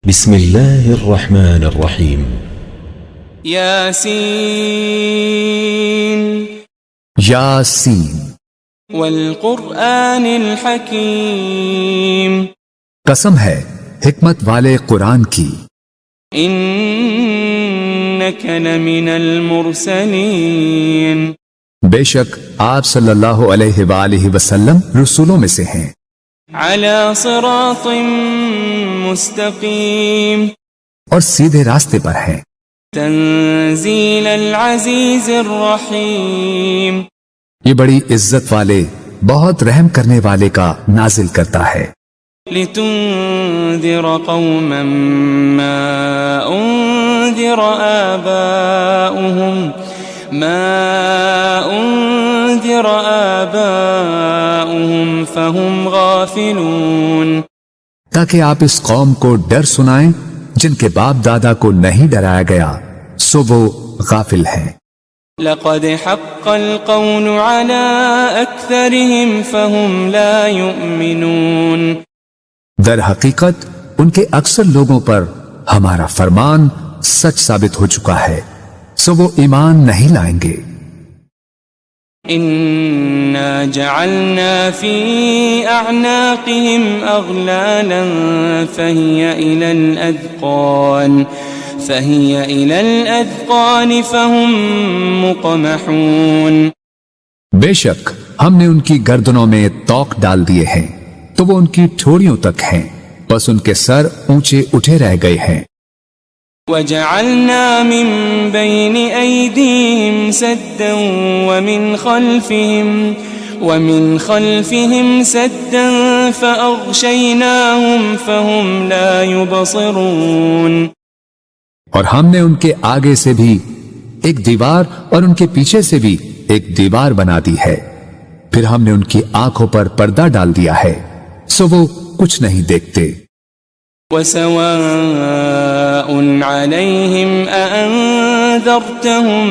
بسم الله الرحمن الرحيم ياسين یاسین والقرآن الحكيم قسم ہے حکمت والے قرآن کی، إنك لمن المرسلين بے شک آپ صلی اللہ علیہ وآلہ وسلم رسولوں میں سے ہیں، على صراط مستقيم اور سیدھے راستے پر ہیں، تنزيل العزيز الرحيم یہ بڑی عزت والے بہت رحم کرنے والے کا نازل کرتا ہے، لتنذر قوما ما أنذر آباؤهم فهم غافلون تاکہ آپ اس قوم کو ڈر سنائیں جن کے باپ دادا کو نہیں ڈرایا گیا سو وہ غافل ہیں۔ لقد حق القول على أكثرهم فهم لا يؤمنون در حقیقت ان کے اکثر لوگوں پر ہمارا فرمان سچ ثابت ہو چکا ہے سو وہ ایمان نہیں لائیں گے۔ إنا جعلنا في أعناقهم أغلالا فهي إلى الأذقان فهم مقمحون بے شک ہم نے ان کی گردنوں میں توق ڈال دیے ہیں تو وہ ان کی ٹھوڑیوں تک ہیں، بس ان کے سر اونچے اٹھے رہ گئے ہیں۔ وجعلنا من بين أيديهم سدا ومن خلفهم سدا فأغشيناهم فهم لا يبصرون اور ہم نے ان کے آگے سے بھی ایک دیوار اور ان کے پیچھے سے بھی ایک دیوار بنا دی ہے، پھر ہم نے ان کی آنکھوں پر پردہ ڈال دیا ہے سو وہ کچھ نہیں دیکھتے۔ وسواء عليهم أأنذرتهم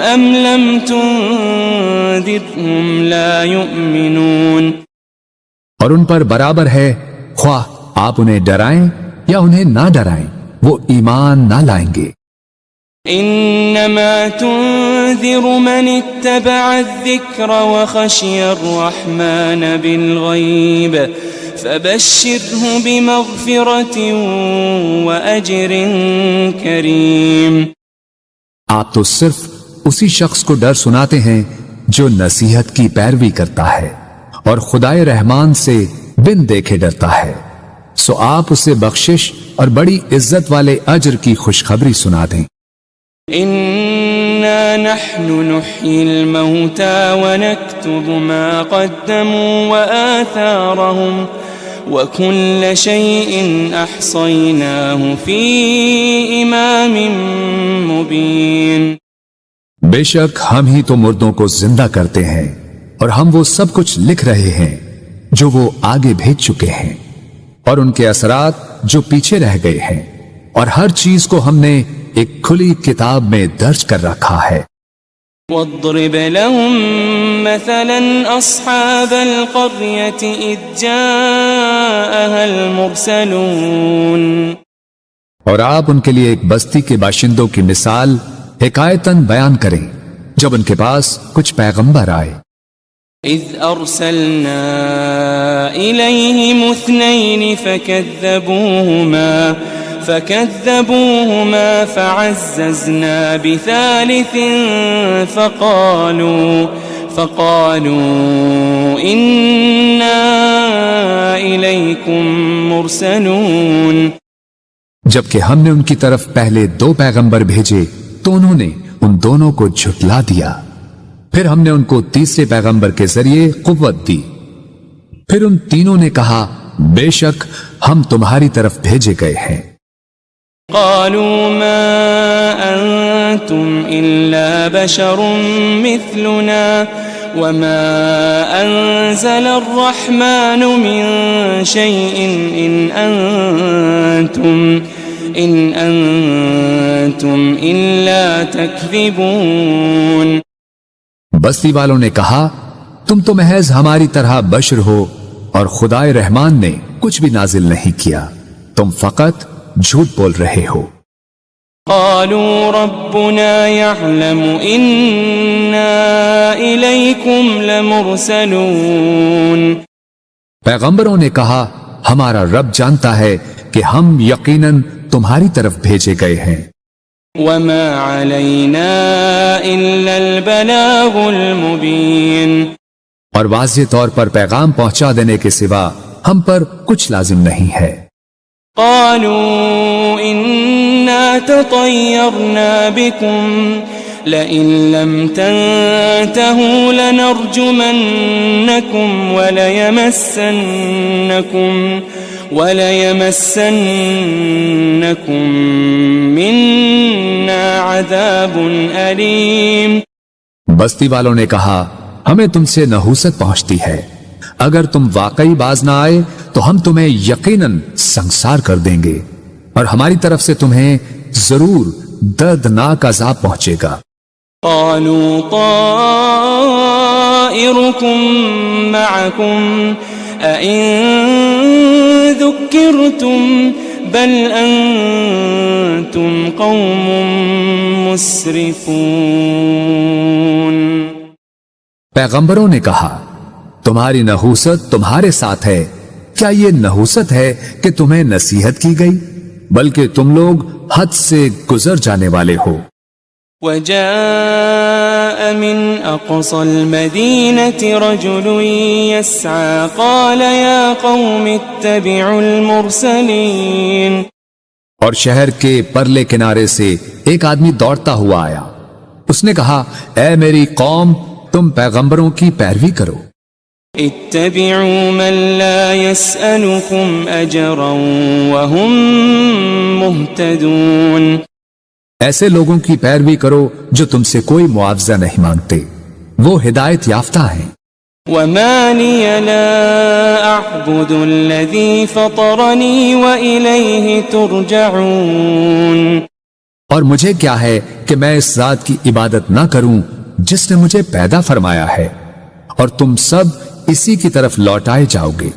أم لم تنذرهم لا يؤمنون اور ان پر برابر ہے خواہ آپ انہیں ڈرائیں یا انہیں نہ ڈرائیں وہ ایمان نہ لائیں گے۔ إنما تنذر من اتبع الذكر وخشي الرحمن بالغيب فبشره بمغفرة وأجر كريم آپ تو صرف اسی شخص کو ڈر سناتے ہیں جو نصیحت کی پیروی کرتا ہے اور خدائے رحمان سے بن دیکھے ڈرتا ہے، سو آپ اسے بخشش اور بڑی عزت والے اجر کی خوشخبری سنا دیں۔ إنا نحن نحيي الموتى ونكتب ما قدموا وآثارهم وكل شيء أحصيناه في إمام مبين بے شک ہم ہی تو مردوں کو زندہ کرتے ہیں اور ہم وہ سب کچھ لکھ رہے ہیں جو وہ آگے بھیج چکے ہیں اور ان کے اثرات جو پیچھے رہ گئے ہیں، اور ہر چیز کو ہم نے ایک کھلی کتاب میں درج کر رکھا ہے۔ واضرب لهم مثلا أصحاب القرية إذ جاءها المرسلون اور آپ ان کے لیے ایک بستی کے باشندوں کی مثال حکایتاً بیان کریں جب ان کے پاس کچھ پیغمبر آئے۔ إذ أرسلنا إليهم اثنين فكذبوهما فعززنا بثالث فقالوا إنا إليكم مرسلون جبکہ ہم نے ان کی طرف پہلے 2 پیغمبر بھیجے تو انہوں نے ان دونوں کو جھٹلا دیا، پھر ہم نے ان کو تیسرے پیغمبر کے ذریعے قوت دی، پھر ان تینوں نے کہا بے شک ہم تمہاری طرف بھیجے گئے ہیں۔ قالوا ما أنتم إلا بشر مثلنا وما أنزل الرحمن من شيء إن أنتم إلا تكذبون بستی والوں نے کہا تم تو محض ہماری طرح بشر ہو اور خدائے رحمان نے کچھ بھی نازل نہیں کیا، تم فقط جھوٹ بول رہے ہو۔ قالوا ربنا يعلم إنا إليكم لمرسلون۔ پیغمبروں نے کہا ہمارا رب جانتا ہے کہ ہم یقیناً تمہاری طرف بھیجے گئے ہیں۔ وما علينا إلا البلاغ المبين۔ اور واضح طور پر پیغام پہنچا دینے کے سوا ہم پر کچھ لازم نہیں ہے۔ قالوا إنا تطيرنا بكم لئن لم تنتهوا لنرجمنكم وليمسنكم منا عذاب أليم۔ بستی والوں نے کہا ہمیں تم سے نحوست پہنچتی ہے، اگر تم واقعی باز نہ آئے تو ہم تمہیں یقیناً سنسار کر دیں گے، اور ہماری طرف سے تمہیں ضرور دردناک عذاب پہنچے گا۔ قالوا طائركم معكم أئن ذكرتم بل أنتم قوم مسرفون۔ پیغمبروں نے کہا تمہاری نحوست تمہارے ساتھ ہے، کیا یہ نحوست ہے کہ تمہیں نصیحت کی گئی؟ بلکہ تم لوگ حد سے گزر جانے والے ہو۔ وجاء من أقصى المدينة رجل يسعى قال يا قوم اتبعوا المرسلين۔ اور شہر کے پرلے کنارے سے ایک آدمی دوڑتا ہوا آیا، اس نے کہا اے میری قوم تم پیغمبروں کی پیروی کرو۔ اتبعوا من لا يسألكم أجرا وهم مهتدون۔ ایسے لوگوں کی پیروی کرو جو تم سے کوئی معاوضہ نہیں مانگتے، وہ ہدایت یافتہ ہیں۔ وما لي لا أعبد الذي فطرني وإليه ترجعون۔ اور مجھے کیا ہے کہ میں اس ذات کی عبادت نہ کروں جس نے مجھے پیدا فرمایا ہے، اور تم سب اسی کی طرف لوٹائے جاؤ گے۔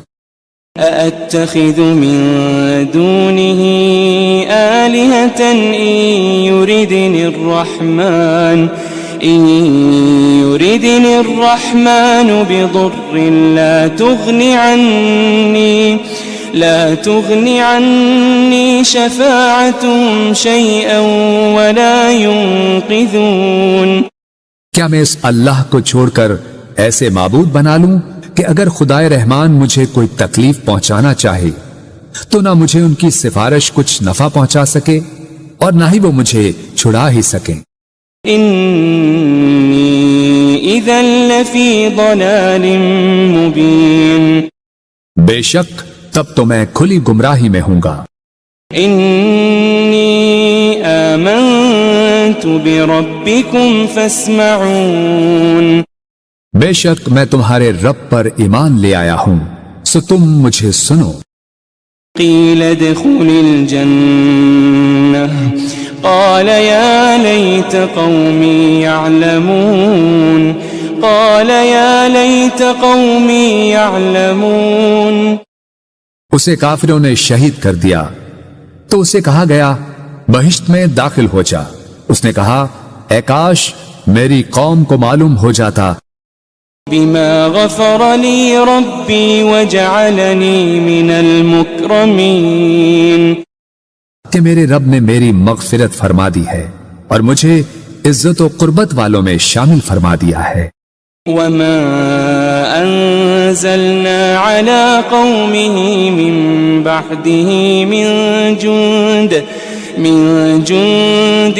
أأتخذ من دونه آلهة إن يردني الرحمن بضر لا تغني عني شفاعتهم شيئا ولا ينقذون۔ کیا میں اس اللہ کو چھوڑ کر ایسے معبود بنا لوں کہ اگر خدائے رحمان مجھے کوئی تکلیف پہنچانا چاہے تو نہ مجھے ان کی سفارش کچھ نفع پہنچا سکے اور نہ ہی وہ مجھے چھڑا ہی سکیں۔ انی اذا لفی ضلال مبین۔ بے شک تب تو میں کھلی گمراہی میں ہوں گا۔ انی آمنت بربکم فاسمعون۔ بے شک میں تمہارے رب پر ایمان لے آیا ہوں، سو تم مجھے سنو۔ قیل ادخل الجنہ قال یا لیت قومی یعلمون۔ قال یا لیت قومی یعلمون۔ اسے کافروں نے شہید کر دیا تو اسے کہا گیا بہشت میں داخل ہو جا۔ اس نے کہا اے کاش میری قوم کو معلوم ہو جاتا بما غفر لی ربی وجعلنی من المکرمین، کہ میرے رب نے میری مغفرت فرما دی ہے اور مجھے عزت و قربت والوں میں شامل فرما دیا ہے۔ وما انزلنا على قومه من بعده من جند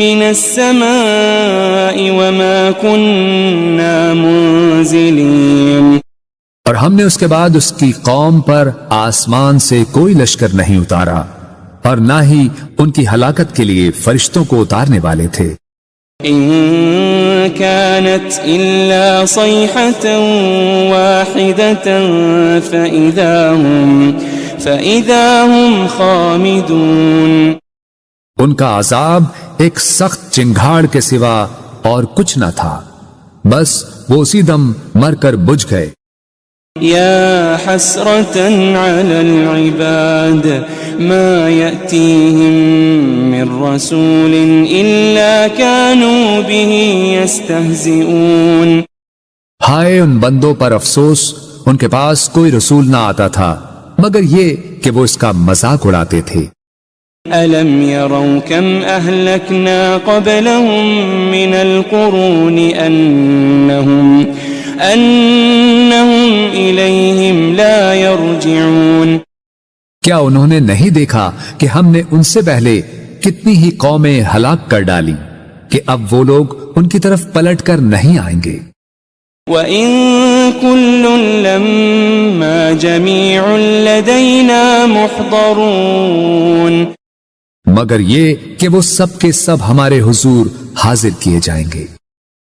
من السماء وما كنا منزلين۔ اور ہم نے اس کے بعد اس کی قوم پر آسمان سے کوئی لشکر نہیں اتارا اور نہ ہی ان کی ہلاکت کے لیے فرشتوں کو اتارنے والے تھے۔ ان كانت الا صيحة واحدة فإذا هم خامدون۔ ان کا عذاب ایک سخت چنگھاڑ کے سوا اور کچھ نہ تھا، بس وہ اسی دم مر کر بجھ گئے۔ يا حسرة على العباد ما يأتيهم من رسول إلا كانوا به يستهزئون. ہائے ان بندوں پر افسوس، ان کے پاس کوئی رسول نہ آتا تھا مگر یہ کہ وہ اس کا مذاق اڑاتے تھے. ألم يروا كم أهلكنا قبلهم من القرون أنهم إليهم لا يرجعون. کیا انہوں نے نہیں دیکھا کہ ہم نے ان سے پہلے کتنی ہی قومیں ہلاک کر ڈالی کہ اب وہ لوگ ان کی طرف پلٹ کر نہیں آئیں گے. وَإِن كُلٌّ لَمَّا جَمِيعٌ لَدَيْنَا مُحْضَرُونَ. مگر یہ کہ وہ سب کے سب ہمارے حضور حاضر کیے جائیں گے.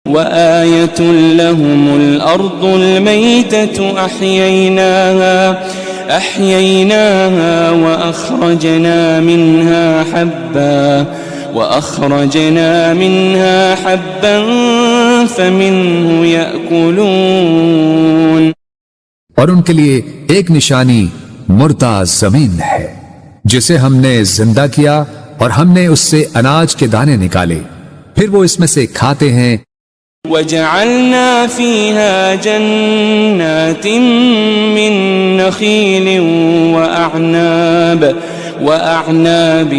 وَآيَةٌ لَهُمُ الْأَرْضُ الْمَيْتَةُ أَحْيَيْنَاهَا وَأَخْرَجْنَا مِنْهَا حَبًّا فَمِنْهُ يَأْكُلُونَ. اور ان کے لیے ایک نشانی مردہ زمین ہے جسے ہم نے زندہ کیا اور ہم نے اس سے اناج کے دانے نکالے، پھر وہ اس میں سے کھاتے ہیں. وَجَعَلْنَا فِيهَا جَنَّاتٍ مِّن نَخِيلٍ وَأَعْنَابٍ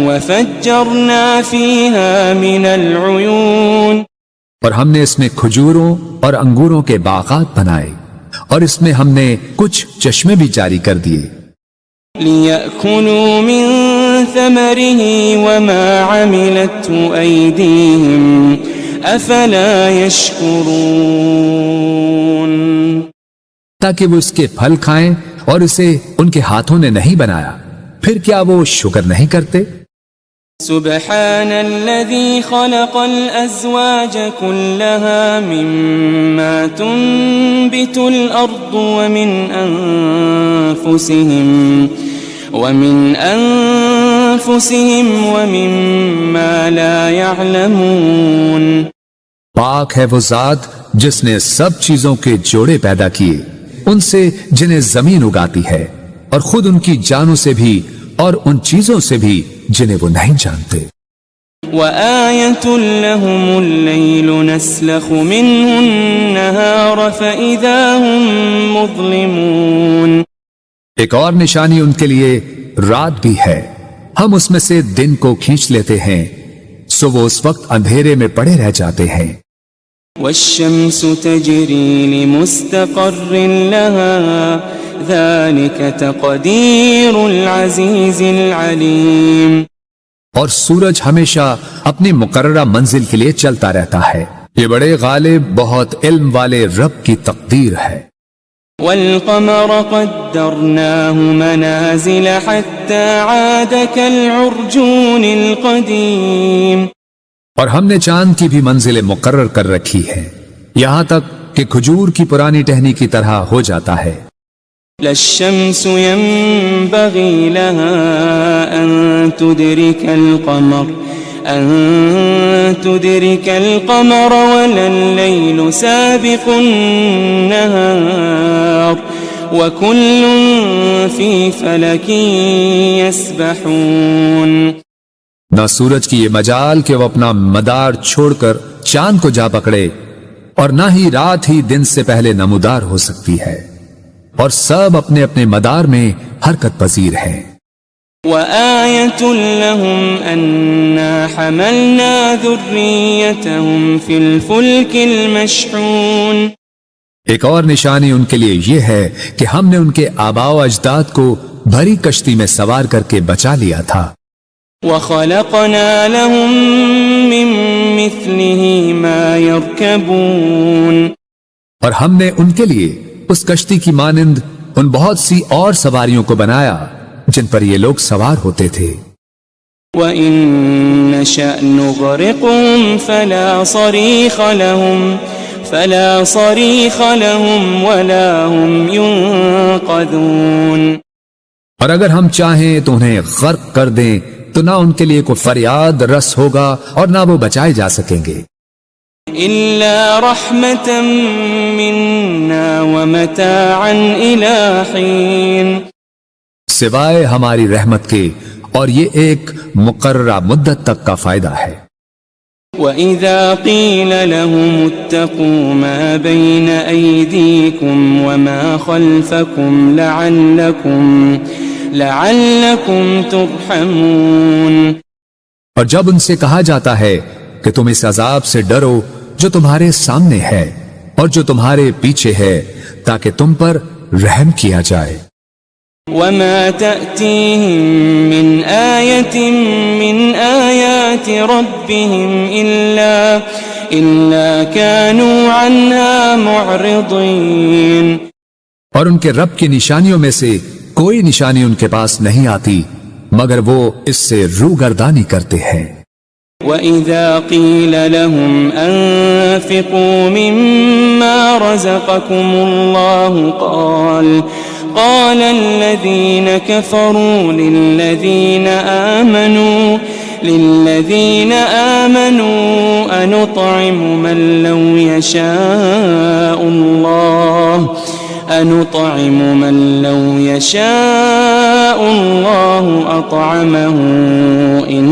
وَفَجَّرْنَا فِيهَا مِنَ الْعُيُونِ. اور ہم نے اس میں کھجوروں اور انگوروں کے باغات بنائے اور اس میں ہم نے کچھ چشمے بھی جاری کر دیے. لِيَأْكُلُوا مِن ثَمَرِهِ وَمَا عَمِلَتْهُ أَيْدِيهِمْ أَفَلَا يَشْكُرُونَ. تاکہ وہ اس کے پھل کھائیں اور اسے ان کے ہاتھوں نے نہیں بنایا، پھر کیا وہ شکر نہیں کرتے؟ سبحان الذي خلق الأزواج كلها مما تنبت الأرض ومن أنفسهم ومما لا يعلمون. پاک ہے وہ ذات جس نے سب چیزوں کے جوڑے پیدا کیے، ان سے جنہیں زمین اگاتی ہے اور خود ان کی جانوں سے بھی اور ان چیزوں سے بھی جنہیں وہ نہیں جانتے. وَآيَةٌ لَهُمُ اللَّيْلُ نَسْلَخُ مِنْهُ النَّهَارَ فَإِذَا هُمْ مُظْلِمُونَ. ایک اور نشانی ان کے لیے رات بھی ہے، ہم اس میں سے دن کو کھینچ لیتے ہیں سو وہ اس وقت اندھیرے میں پڑے رہ جاتے ہیں. وَالشَّمْسُ تَجْرِي لِمُسْتَقَرٍّ لَهَا ذَلِكَ تَقْدِيرُ الْعَزِيزِ الْعَلِيمِ. اور سورج ہمیشہ اپنی مقررہ منزل کے لیے چلتا رہتا ہے، یہ بڑے غالب بہت علم والے رب کی تقدیر ہے. وَالْقَمَرَ قَدَّرْنَاهُ مَنَازِلَ حَتَّى عَادَ كَالْعُرْجُونِ الْقَدِيمِ. اور ہم نے چاند کی بھی منزلیں مقرر کر رکھی ہے یہاں تک کہ کھجور کی پرانی ٹہنی کی طرح ہو جاتا ہے. لا الشمس ينبغي لها أن تدرك القمر ولا الليل سابق النهار وكل في فلك يسبحون. نہ سورج کی یہ مجال کہ وہ اپنا مدار چھوڑ کر چاند کو جا پکڑے، اور نہ ہی رات ہی دن سے پہلے نمودار ہو سکتی ہے، اور سب اپنے اپنے مدار میں حرکت پذیر ہیں. وَآيَةٌ لَهُمْ أَنَّا حَمَلْنَا ذُرِّيَّتَهُمْ فِي الْفُلْكِ الْمَشْحُونِ. ایک اور نشانی ان کے لیے یہ ہے کہ ہم نے ان کے آباء و اجداد کو بھری کشتی میں سوار کر کے بچا لیا تھا. وَخَلَقْنَا لَهُم مِّن مِّثْلِهِ مَا يَرْكَبُونَ. اور ہم نے ان کے لیے اس کشتی کی مانند ان بہت سی اور سواریوں کو بنایا جن پر یہ لوگ سوار ہوتے تھے. وَإِن نَّشَأْ نُغْرِقْهُمْ فَلَا صَرِيخَ لَهُمْ وَلَا هُمْ يُنقَذُونَ. اور اگر ہم چاہیں تو انہیں غرق کر دیں تو نہ ان کے لیے کوئی فریاد رس ہوگا اور نہ وہ بچائے جا سکیں گے. إلا رحمة منا ومتاعا إلى حين سوائے ہماری رحمت کے، اور یہ ایک مقررہ مدت تک کا فائدہ ہے۔ وَإِذَا قِيلَ لَهُمُ اتَّقُوا مَا بَيْنَ أَيْدِيكُمْ وَمَا خَلْفَكُمْ لَعَلَّكُمْ تُرْحَمُونَ، اور جب ان سے کہا جاتا ہے کہ تم اس عذاب سے ڈرو جو تمہارے سامنے ہے اور جو تمہارے پیچھے ہے، تاکہ تم پر رحم کیا جائے۔ وَمَا تَأْتِيهِم مِّنْ آيَةٍ مِّنْ آيَاتِ رَبِّهِمْ إِلَّا كَانُوا عَنْهَا مُعْرِضِينَ، اور ان کے رب کی نشانیوں میں سے کوئی نشانی ان کے پاس نہیں آتی مگر وہ اس سے روگردانی کرتے ہیں۔ وَإِذَا قِيلَ لَهُمْ أَنفِقُوا مِمَّا رَزَقَكُمُ اللَّهُ قال الذين كفروا للذين آمنوا أنطعم من لو يشاء الله أطعمه إن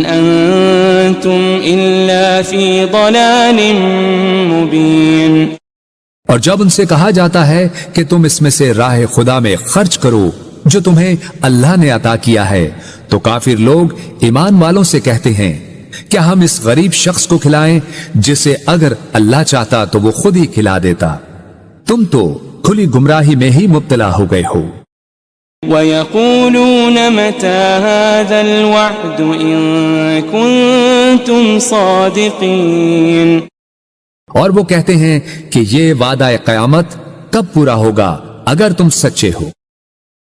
أنتم إلا في ضلال مبين۔ اور جب ان سے کہا جاتا ہے کہ تم اس میں سے راہ خدا میں خرچ کرو جو تمہیں اللہ نے عطا کیا ہے، تو کافر لوگ ایمان والوں سے کہتے ہیں کیا ہم اس غریب شخص کو کھلائیں جسے اگر اللہ چاہتا تو وہ خود ہی کھلا دیتا، تم تو کھلی گمراہی میں ہی مبتلا ہو گئے ہو۔ وَيَقُولُونَ مَتَى هَذَا الْوَعْدُ إِن كُنتُمْ صَادِقِينَ، اور وہ کہتے ہیں کہ یہ وعدہ قیامت کب پورا ہوگا اگر تم سچے ہو۔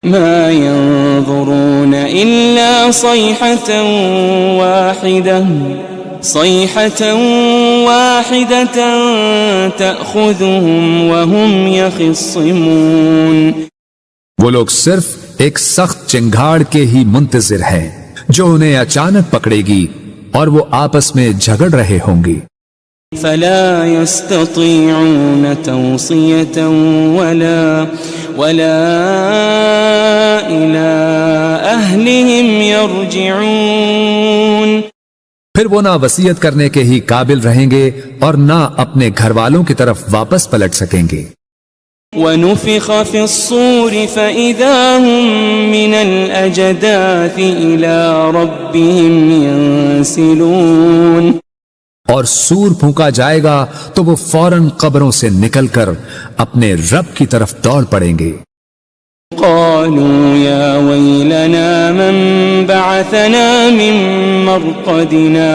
ما ينظرون إلا صيحة واحدة تأخذهم وهم يخصمون، وہ لوگ صرف ایک سخت چنگھاڑ کے ہی منتظر ہیں جو انہیں اچانک پکڑے گی اور وہ آپس میں جھگڑ رہے ہوں گے۔ فلا يستطيعون توصية ولا إلى أهلهم يرجعون، پھر وہ نہ وصیت کرنے کے ہی قابل رہیں گے اور نہ اپنے گھر والوں کی طرف واپس پلٹ سکیں گے۔ ونفخ في الصور فإذا هم من الأجداث إلى ربهم ينسلون، اور سور پھونکا جائے گا تو وہ فوراً قبروں سے نکل کر اپنے رب کی طرف دوڑ پڑیں گے۔ قالوا يا ويلنا من بعثنا من مرقدنا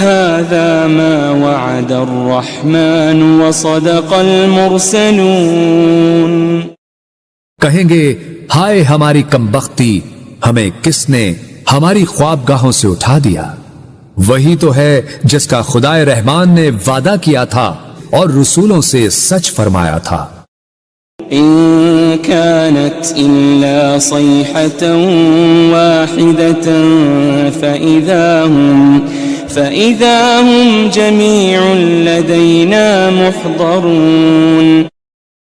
هذا ما وعد الرحمن وصدق المرسلون، کہیں گے ہائے ہماری کمبختی، ہمیں کس نے ہماری خوابگاہوں سے اٹھا دیا، وہی تو ہے جس کا خدائے رحمان نے وعدہ کیا تھا اور رسولوں سے سچ فرمایا تھا۔ إن كانت إلا صيحة واحدة فإذا هم جميع لدينا محضرون،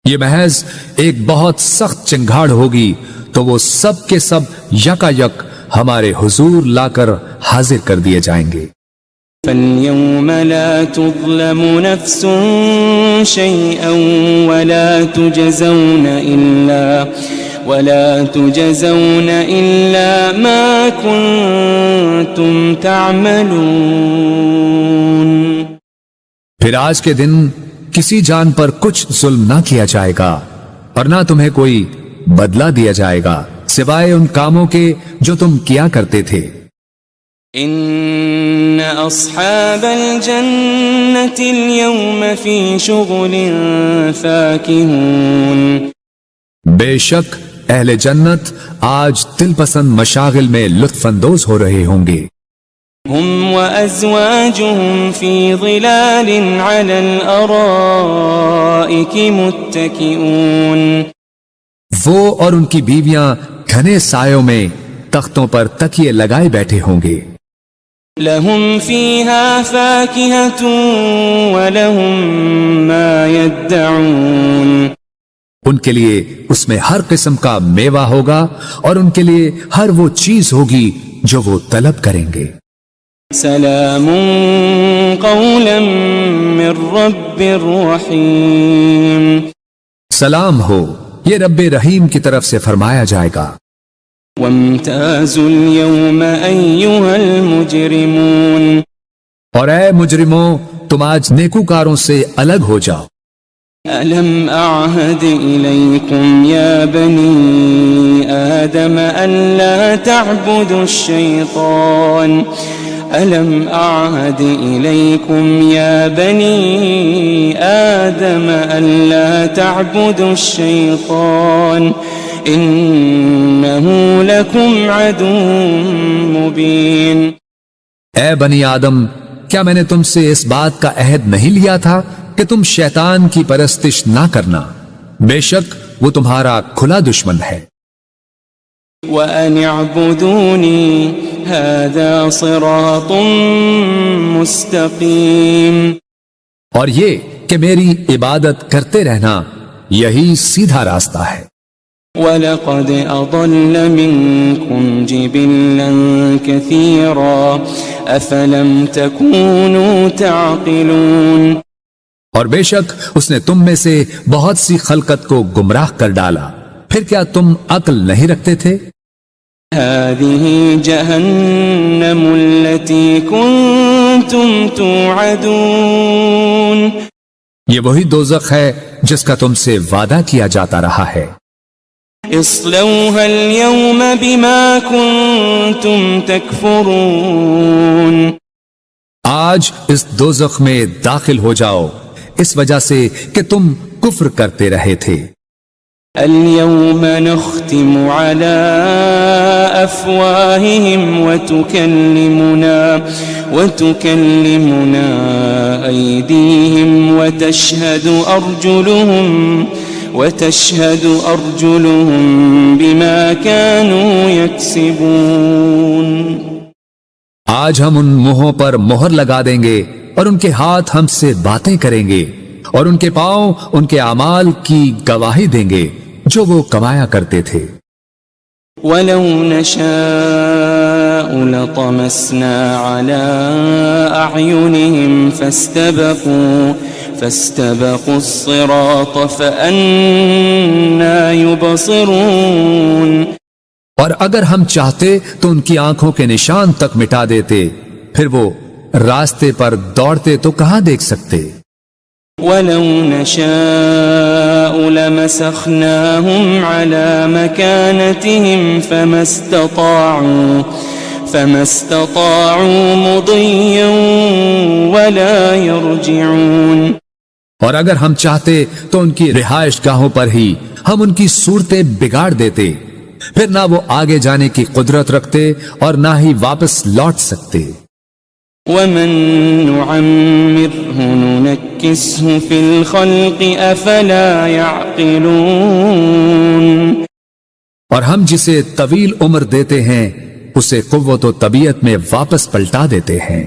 یہ محض ایک بہت سخت چنگھاڑ ہوگی تو وہ سب کے سب یکا یک ہمارے حضور لا کر حاضر کر دیے جائیں گے۔ فَالْيَوْمَ لَا تُظْلَمُ نَفْسٌ شَيْئًا وَلَا تُجَزَوْنَ إِلَّا مَا كُنتُمْ تَعْمَلُونَ، پھر آج کے دن کسی جان پر کچھ ظلم نہ کیا جائے گا اور نہ تمہیں کوئی بدلہ دیا جائے گا سوائے ان کاموں کے جو تم کیا کرتے تھے۔ ان اصحاب الجنة اليوم في شغل فاكهون، بے شک اہل جنت آج دل پسند مشاغل میں لطف اندوز ہو رہے ہوں گے۔ هم وازواجهم في ظلال على الارائك متكئون، وہ اور ان کی بیویاں گھنے سایوں میں تختوں پر تکیے لگائے بیٹھے ہوں گے۔ لهم فيها فاكهة ولهم ما يدعون ان کے لیے اس میں ہر قسم کا میوہ ہوگا اور ان کے لیے ہر وہ چیز ہوگی جو وہ طلب کریں گے۔ سلام قولا من رب رحیم، سلام ہو، یہ رب رحیم کی طرف سے فرمایا جائے گا۔ وامتازوا اليوم أيها المجرمون، اور اے مجرموں، تم آج نیکوکاروں سے الگ ہو جاؤ۔ ألم أعهد إليكم يا بني آدم ألا تعبدوا الشيطان ألم أعهد إليكم يا بني آدم ألا تعبدوا الشيطان إنه لكم عدو مبين۔ اے بنی آدم، کیا میں نے تم سے اس بات کا عہد نہیں لیا تھا کہ تم شیطان کی پرستش نہ کرنا؟ بے شک وہ تمہارا کھلا دشمن ہے۔ وَأَنِ اعْبُدُونِي هَذَا صِرَاطٌ مُسْتَقِيمٌ، اور یہ کہ میری عبادت کرتے رہنا یہی سیدھا راستہ ہے۔ وَلَقَدْ أَضَلَّ مِنكُمْ جِبِلًّا كَثِيرًا أَفَلَمْ تَكُونُوا تَعْقِلُونَ، اور بے شک اس نے تم میں سے بہت سی خلقت کو گمراہ کر ڈالا، پھر کیا تم عقل نہیں رکھتے تھے؟ هذه جهنم التي كنتم توعدون، یہ وہی دوزخ ہے جس کا تم سے وعدہ کیا جاتا رہا ہے۔ اصلوها اليوم بما كنتم تكفرون، آج اس دوزخ میں داخل ہو جاؤ اس وجہ سے کہ تم کفر کرتے رہے تھے۔ اليوم نختم على أفواههم وتكلمنا أيديهم وتشهد أرجلهم بما كانوا يكسبون۔ آج ہم ان منہوں پر مہر لگا دیں گے اور ان کے ہاتھ ہم سے باتیں کریں گے اور ان کے پاؤں ان کے اعمال کی گواہی دیں گے جو وہ کمایا کرتے تھے۔ وَلَوْ نَشَاءُ لَطَمَسْنَا عَلَىٰ أَعْيُنِهِمْ فَاسْتَبَقُوا الصِّرَاطَ فَأَنَّىٰ يُبْصِرُونَ، اور اگر ہم چاہتے تو ان کی آنکھوں کے نشان تک مٹا دیتے، پھر وہ راستے پر دوڑتے تو کہاں دیکھ سکتے۔ وَلَوْ نَشَاءُ لَمَسَخْنَاهُمْ عَلَىٰ مَكَانَتِهِمْ فَمَا اسْتَطَاعُوا مُضِيًّا وَلَا يَرْجِعُونَ، اور اگر ہم چاہتے تو ان کی رہائش گاہوں پر ہی ہم ان کی صورتیں بگاڑ دیتے، پھر نہ وہ آگے جانے کی قدرت رکھتے اور نہ ہی واپس لوٹ سکتے۔ وَمَن نُعَمِّرْهُ نُنَكِّسْهُ فِي الْخَلْقِ أَفَلَا يَعْقِلُونَ، اور ہم جسے طویل عمر دیتے ہیں اسے قوت و طبیعت میں واپس پلٹا دیتے ہیں،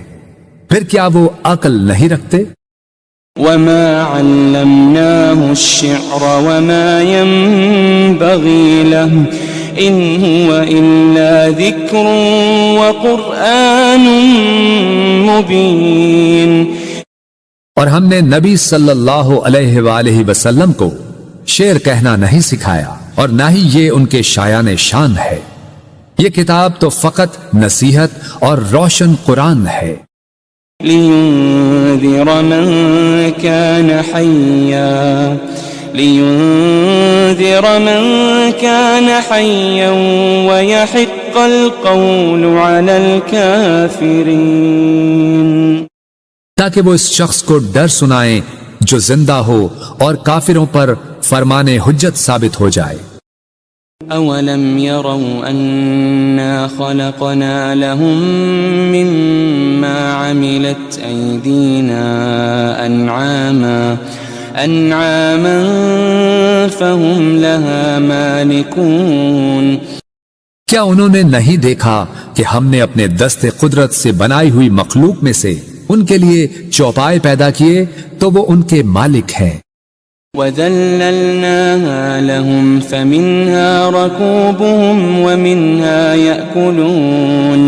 پھر کیا وہ عقل نہیں رکھتے؟ وَمَا عَلَّمْنَاهُ الشِّعْرَ وَمَا يَنبَغِي لَهُ إِنْ هُوَ إِلَّا ذِكْرٌ وَقُرْآنٌ مُبِينٌ، اور ہم نے نبی صلی اللہ علیہ وآلہ وسلم کو شعر کہنا نہیں سکھایا اور نہ ہی یہ ان کے شایان شان ہے، یہ کتاب تو فقط نصیحت اور روشن قرآن ہے۔ لِيُنذِرَ مَن كَانَ حَيًّا وَيَحِقَّ الْقَوْلُ عَلَى الْكَافِرِينَ، تاکہ وہ اس شخص کو ڈر سنائیں جو زندہ ہو اور کافروں پر فرمان حجت ثابت ہو جائے۔ أَوَلَمْ يَرَوْا أَنَّا خَلَقْنَا لَهُم مِّمَّا عَمِلَتْ أَيْدِينَا أَنْعَامًا فَهُمْ لَهَا مَالِكُونَ، کیا انہوں نے نہیں دیکھا کہ ہم نے اپنے دست قدرت سے بنائی ہوئی مخلوق میں سے ان کے لیے چوپائے پیدا کیے تو وہ ان کے مالک ہیں. وَذَلَّلْنَاهَا لَهُمْ فَمِنْهَا رَكُوبُهُمْ وَمِنْهَا يَأْكُلُونَ.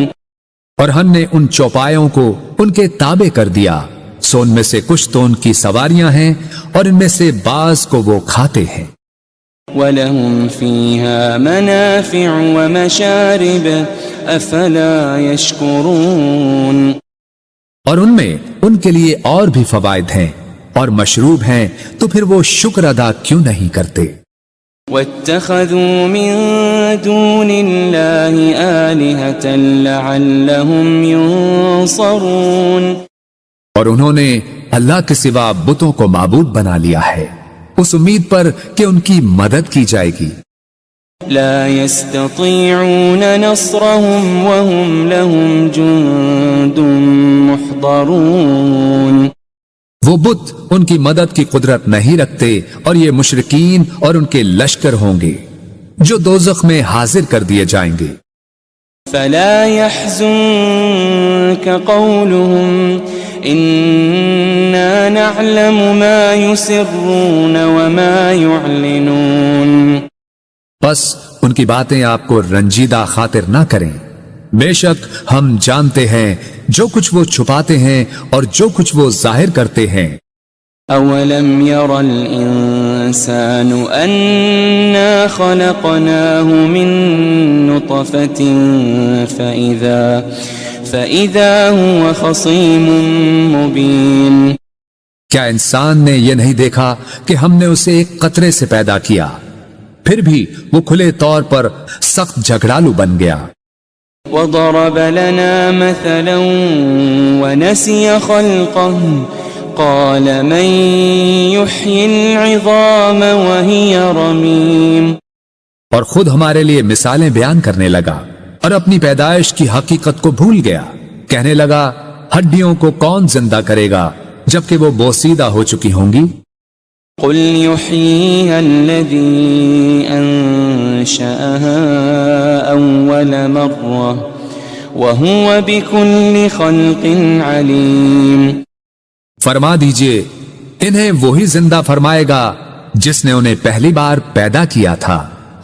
اور ہم نے ان چوپایوں کو ان کے تابع کر دیا، سو ان میں سے کچھ تو ان کی سواریاں ہیں اور ان میں سے بعض کو وہ کھاتے ہیں. وَلَهُمْ فِيهَا مَنَافِعُ وَمَشَارِبُ أَفَلَا يَشْكُرُونَ. اور ان میں ان کے لیے اور بھی فوائد ہیں اور مشروب ہیں، تو پھر وہ شکر ادا کیوں نہیں کرتے؟ وَاتَّخَذُوا مِن دُونِ اللَّهِ آلِهَةً لَعَلَّهُمْ يُنصَرُونَ. اور انہوں نے اللہ کے سوا بتوں کو معبود بنا لیا ہے اس امید پر کہ ان کی مدد کی جائے گی. لا يستطيعون نصرهم وهم لهم جند محضرون. وہ بت ان کی مدد کی قدرت نہیں رکھتے اور یہ مشرکین اور ان کے لشکر ہوں گے جو دوزخ میں حاضر کر دیے جائیں گے. فلا يحزنك قولهم إنا نعلم ما يسرون وما يعلنون. بس ان کی باتیں آپ کو رنجیدہ خاطر نہ کریں، بے شک ہم جانتے ہیں جو کچھ وہ چھپاتے ہیں اور جو کچھ وہ ظاہر کرتے ہیں. أولم ير الإنسان أنا خلقناه من نطفة فإذا هو خصيم مبين. کیا انسان نے یہ نہیں دیکھا کہ ہم نے اسے ایک قطرے سے پیدا کیا، پھر بھی وہ کھلے طور پر سخت جھگڑالو بن گیا. وضرب لنا مثلا ونسي خلقه قال من يحيي العظام وهي رميم. اور خود ہمارے لیے مثالیں بیان کرنے لگا اور اپنی پیدائش کی حقیقت کو بھول گیا. کہنے لگا ہڈیوں کو کون زندہ کرے گا جبکہ وہ بوسیدہ ہو چکی ہوں گی. قل يحييها الذي أنشأها أول مرة وهو بكل خلق عليم. فرما دیجئے انہیں وہی زندہ فرمائے گا جس نے انہیں پہلی بار پیدا کیا تھا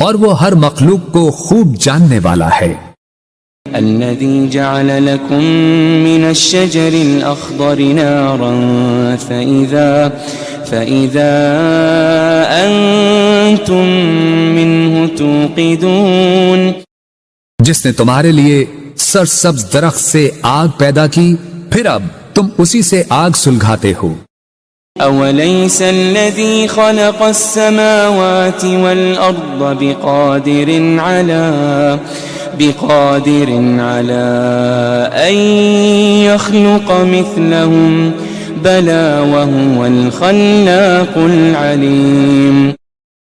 اور وہ ہر مخلوق کو خوب جاننے والا ہے. الذي جعل لكم من الشجر الأخضر نارا فإذا أنتم منه توقدون. جس نے تمہارے لیے سرسبز درخت سے آگ پیدا کی پھر اب تم اسی سے آگ سلگھاتے ہو. أوليس الذي خلق السماوات والأرض بقادر على أن يخلق مثلهم بلى وهو الخلاق العليم.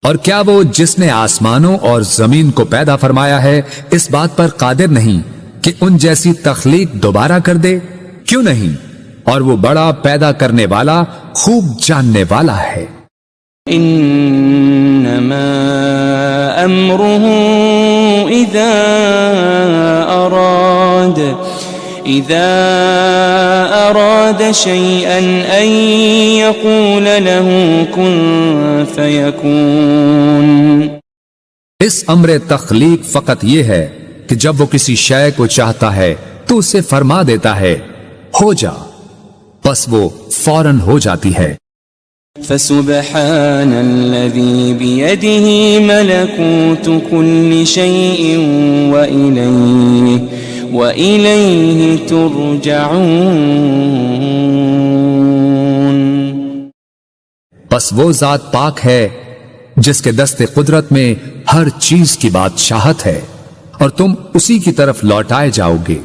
اور کیا وہ جس نے آسمانوں اور زمین کو پیدا فرمایا ہے اس بات پر قادر نہیں کہ ان جیسی تخلیق دوبارہ کر دے؟ کیوں نہیں، اور وہ بڑا پیدا کرنے والا خوب جاننے والا ہے. انما امره اذا اراد شيئا ان يقول له كن فيكون. اس امر تخلیق فقط یہ ہے کہ جب وہ کسی شے کو چاہتا ہے تو اسے فرما دیتا ہے ہو جا، بس وہ فوراً ہو جاتی ہے. فسبحان الذي بيده ملكوت كل شيء وإليه ترجعون. بس وہ ذات پاک ہے جس کے دست قدرت میں ہر چیز کی بادشاہت ہے اور تم اسی کی طرف لوٹائے جاؤ گے.